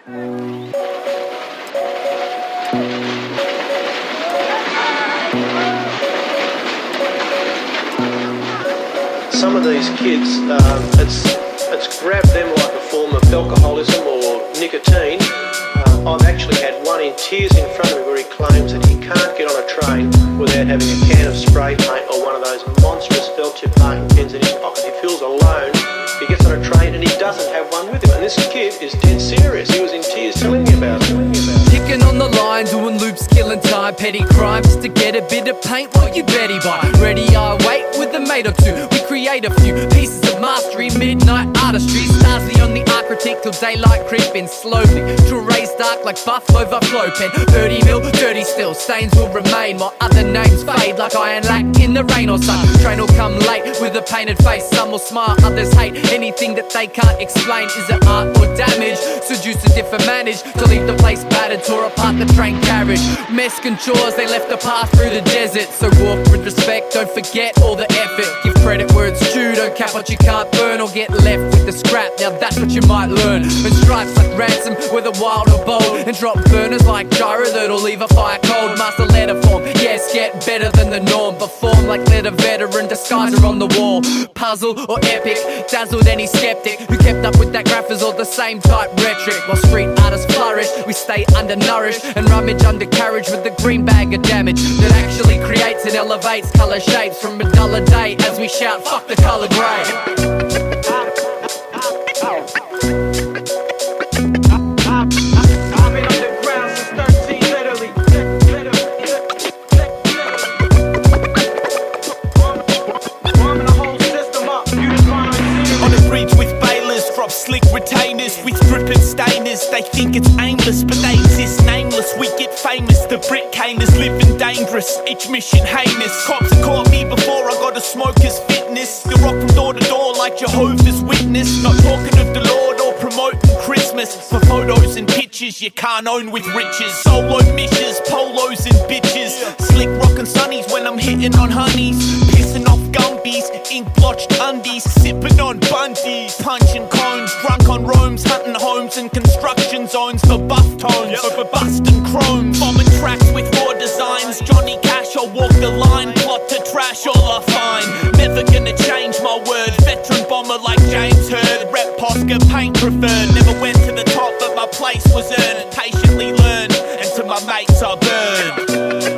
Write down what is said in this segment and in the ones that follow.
Some of these kids, it's grabbed them like a form of alcoholism or nicotine. I've actually had one in tears in front of me where he claims that he can't get on a train without having a can of spray paint or one of those monstrous felt tip paint pens in his pocket. He feels alone. He gets on a train and he doesn't have one with him. And this kid is dead serious. He was in tears telling me about it. Ticking on the line, doing loops, killing time, petty crime just to get a bit of paint. What you betty buy? Ready, I wait with a mate or two. We create a few pieces of mastery, midnight artistry. Stars the only art critique till daylight creeping slowly to erase dark like buff overflow pen. 30 mil, dirty still, stains will remain while other names fade like iron lack in the rain or sun. Train will come late with a painted face. Some will smile, others hate. Anything that they can't explain, is it art or damage? Seduce a different manage to leave the place battered, tore apart the train carriage. Mexican chores, they left a path through the desert. So walk with respect, don't forget all the effort. Give credit where it's due, don't cap what you can't burn or get left with the scrap. Now that's what you might learn. And stripes like ransom, whether wild or bold, and drop burners like gyro that'll leave a fire cold. Master letter form, yes, get better than the norm. Perform like letter veteran, disguiser on the wall. Puzzle or epic, dazzled any skeptic who kept up with that graph is all the same type rhetoric. While street artists flourish, we stay undernourished and rummage undercarriage with the green bag of damage that actually creates and elevates colour shapes from a duller day as we shout fuck the colour grey. Slick retainers with dripping stainers. They think it's aimless, but they exist nameless. We get famous, the brick caners living dangerous. Each mission heinous. Cops have caught me before I got a smoker's fitness. You rock from door to door like Jehovah's Witness. Not talking of the Lord or promoting Christmas. For photos and pictures you can't own with riches. Solo missions, polos and bitches. Slick rockin' sunnies when I'm hitting on honeys. Pissing off gumbies, ink blotched undies. Sipping on bundies, punching cones. Drunk on roams, hunting homes and construction zones for buff tones, over busting chrome. Bombing tracks with raw designs. Johnny Cash, I'll walk the line. Plot to trash all I find. Never gonna change my word. Veteran bomber like James Hurd. Rep Posca, paint preferred. Never went to the top, but my place was earned. Patiently learned, and to my mates I burned.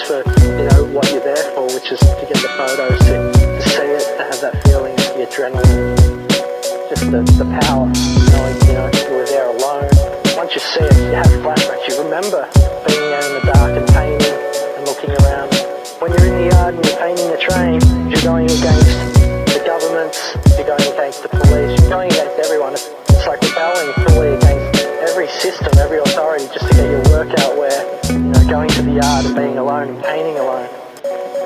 For what you're there for, which is to get the photos, to see it, to have that feeling, the adrenaline, just the power, knowing you were there alone. Once you see it, you have flashbacks. You remember being there in the dark and painting and looking around. When you're in the yard and you're painting the train, you're going against the governments, you're going against the police, you're going against everyone. It's like rebelling fully against every system, every authority, just to get your work out. Where going to the yard and being alone and painting alone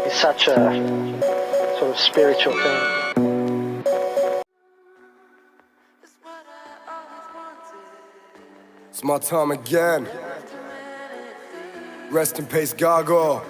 is such a sort of spiritual thing. It's my time again. Rest in peace, Gargoyle.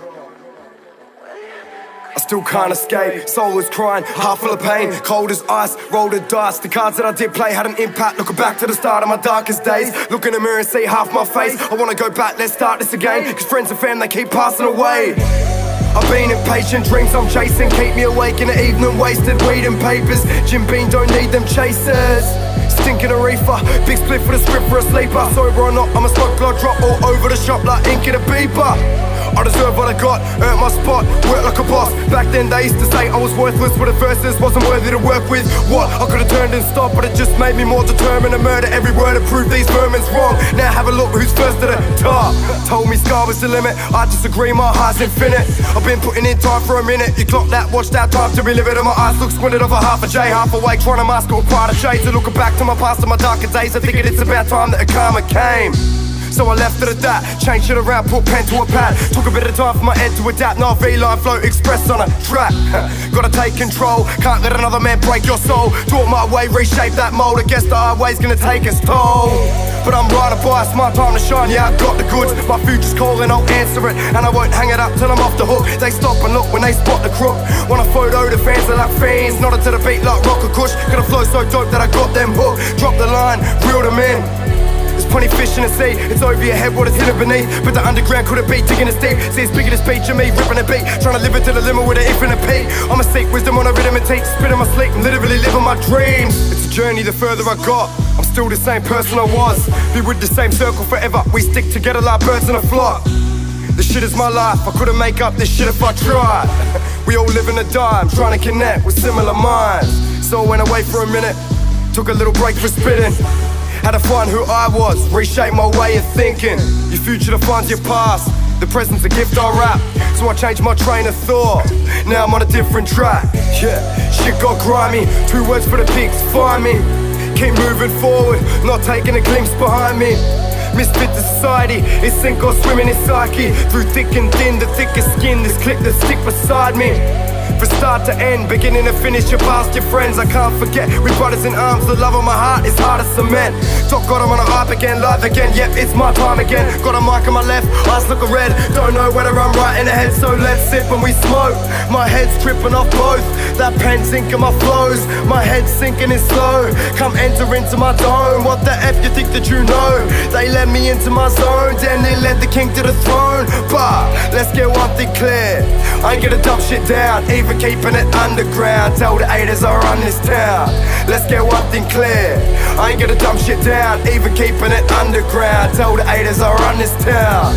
I still can't escape, soul is crying, heart full of pain. Cold as ice, rolled the dice. The cards that I did play had an impact. Looking back to the start of my darkest days. Look in the mirror and see half my face. I wanna go back, let's start this again. Cause friends and family, they keep passing away. I've been impatient, dreams I'm chasing keep me awake in the evening, wasted weed and papers. Jim Beam don't need them chasers. Stinking a reefer, big split for the script for a sleeper. Sober or not, I'm a smoke blood drop all over the shop like ink in a beeper. I deserve what I got, earned my spot, work like a boss. Back then they used to say I was worthless, but the verses wasn't worthy to work with. What? I could've turned and stopped, but it just made me more determined to murder every word and prove these vermin's wrong. Now have a look who's first to the top. Told me sky was the limit, I disagree, my heart's infinite. I've been putting in time for a minute. You clock that, watch that time to relive it. And my eyes look squinted over half a J, half awake, trying to mask all quite a shade. So looking back to my past and my darker days, I think it's about time that a karma came. So I left it at that, changed it around, put pen to a pad. Took a bit of time for my head to adapt. Now V-line flow express on a track. Gotta take control, can't let another man break your soul. Taught my way, reshape that mold. I guess the hard way's gonna take its toll. But I'm right or biased, my time to shine, yeah, I got the goods. My future's calling, I'll answer it, and I won't hang it up till I'm off the hook. They stop and look when they spot the crook. Want a photo, the fans are like fiends, nodded to the beat like rock or kush. Got a flow so dope that I got them hooked. Drop the line, reel them in. There's plenty fish in the sea, it's over your head, what is hidden beneath. But the underground couldn't be digging as deep. See, it's bigger than speech of me, ripping a beat, trying to live it to the limit with an infinite P. I'ma seek wisdom on a rhythm and teach, spit in my sleep, literally living my dreams. It's a journey, the further I got, I'm still the same person I was. Be with the same circle forever, we stick together like birds in a flock. This shit is my life, I couldn't make up this shit if I tried. We all live in a dime, trying to connect with similar minds. So I went away for a minute, took a little break for spitting. Had to find who I was, reshape my way of thinking. Your future defines your past, the present's a gift I wrap. So I changed my train of thought, now I'm on a different track. Yeah, shit got grimy, 2 words for the pigs, find me. Keep moving forward, not taking a glimpse behind me. Misfit to society, it's sink or swim in his psyche. Through thick and thin, the thickest skin, this clip that stick beside me. From start to end, beginning to finish, you're past your friends. I can't forget, we brothers in arms, the love of my heart is hard as cement. Talk got him on a hype again, live again, yep, it's my time again. Got a mic on my left, eyes looking red. Don't know whether I'm right in the head, so let's sip and we smoke. My head's tripping off both, that pen's sinking my flows. My head's sinking in slow, come enter into my dome. What the F you think that you know? They led me into my zone, then they led the king to the throne. But let's get one thing clear, I ain't gonna dump shit down, even keeping it underground. Tell the haters I run this town. Let's get one thing clear, I ain't gonna dump shit down, even keeping it underground. Tell the haters I run this town.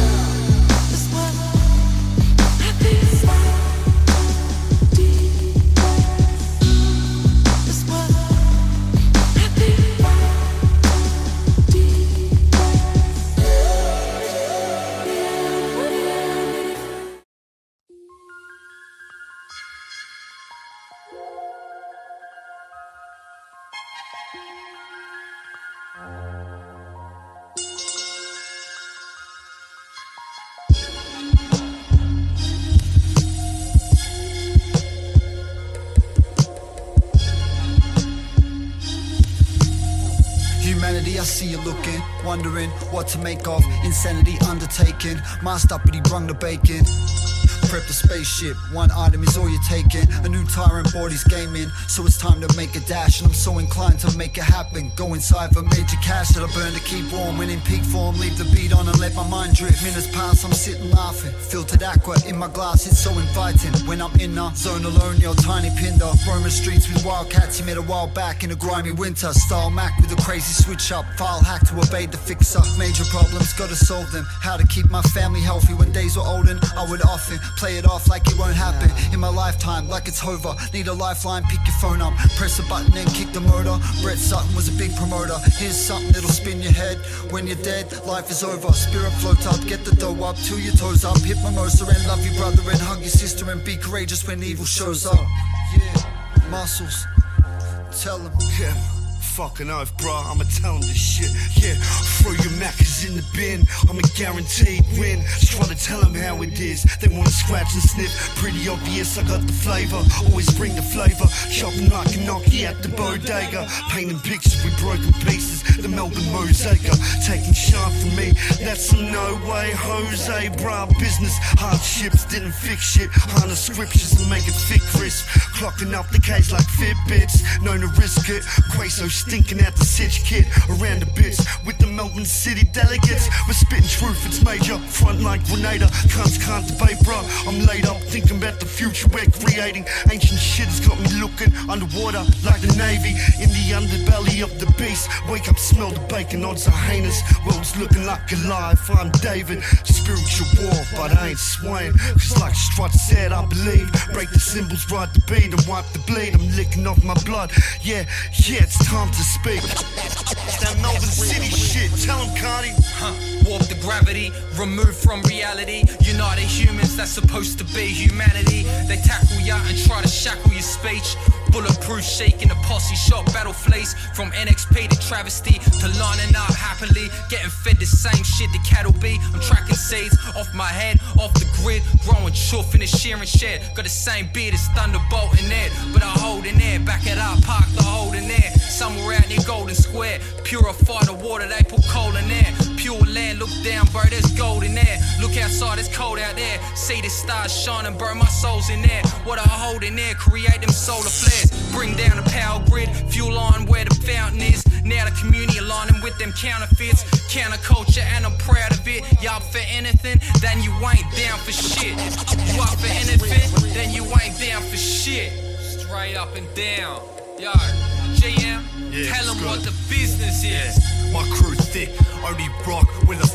Humanity, I see you looking, wondering what to make of insanity undertaken. Masked up, but he brung the bacon. Prep the spaceship, one item is all you're taking. A new tyrant body's gaming, so it's time to make a dash. And I'm so inclined to make it happen. Go inside for major cash that I burn to keep warm. When in peak form, leave the beat on and let my mind drift. Minutes pass, I'm sitting laughing. Filtered aqua in my glass, it's so inviting. When I'm in the zone alone, you're tiny pinder. Roaming streets with wildcats, you met a while back in a grimy winter. Style Mac with a crazy switch up, file hack to evade the fixer. Major problems, gotta solve them. How to keep my family healthy when days were olden. I would often play it off like it won't happen in my lifetime, like it's over. Need a lifeline, pick your phone up, press a button and kick the motor. Brett Sutton was a big promoter. Here's something that'll spin your head. When you're dead, life is over. Spirit float up, get the dough up, till your toes up. Hit mimosa and love your brother and hug your sister and be courageous when evil shows up. Yeah, muscles, tell them. Yeah. Fucking oath, bro, I'ma tell them this shit. Yeah, throw your Maccas in the bin, I'm a guaranteed win. Just try to tell them how it is. They wanna scratch and sniff, pretty obvious, I got the flavour. Always bring the flavour, shopping like a Nokia at the bodega. Painting pictures with broken pieces, the Melbourne mosaica. Taking shine from me, that's some no way Jose, bro. Business, hardships didn't fix shit. Harness scriptures and make it fit crisp. Clocking up the case like Fitbits, known to risk it. Queso stinking at the Sitch kid, around the bits with the Melbourne City delegates. We're spitting truth, it's major, front like Grenada. Cunts can't debate, bro. I'm laid up thinking about the future we're creating. Ancient shit has got me looking underwater like the Navy. In the underbelly of the beast, wake up, smell the bacon, odds are heinous. World's looking like Goliath, I'm David. Spiritual war, but I ain't swaying. Cause like Strut said, I believe. Break the cymbals, ride the beat and wipe the bleed. I'm licking off my blood, yeah, it's time to speak. It's that Melbourne City shit, tell him, Cardi. Warp the gravity, removed from reality. United humans, that's supposed to be humanity. They tackle ya and try to shackle your speech. Bulletproof shaking the posse shot battle flays. From NXP to travesty to lining up happily, getting fed the same shit the cattle be. I'm tracking seeds off my head, off the grid, growing chuff in the shearing shed. Got the same beard as Thunderbolt in there, but I hold in there, back it up, park the hold in there. Somewhere out near Golden Square, purify the water, they put coal in there. Pure land, look down, bro, there's gold in there. Look outside, it's cold out there. See the stars shining, bro, my soul's in there. What I hold in there, create them solar flares. Bring down the power grid, fuel line where the fountain is. Now the community aligning with them counterfeits. Counterculture, and I'm proud of it. You up for anything, then you ain't down for shit. You up for anything, then you ain't down for shit. Straight up and down. Yo, GM, tell them what the business is. My crew thick, only rock with a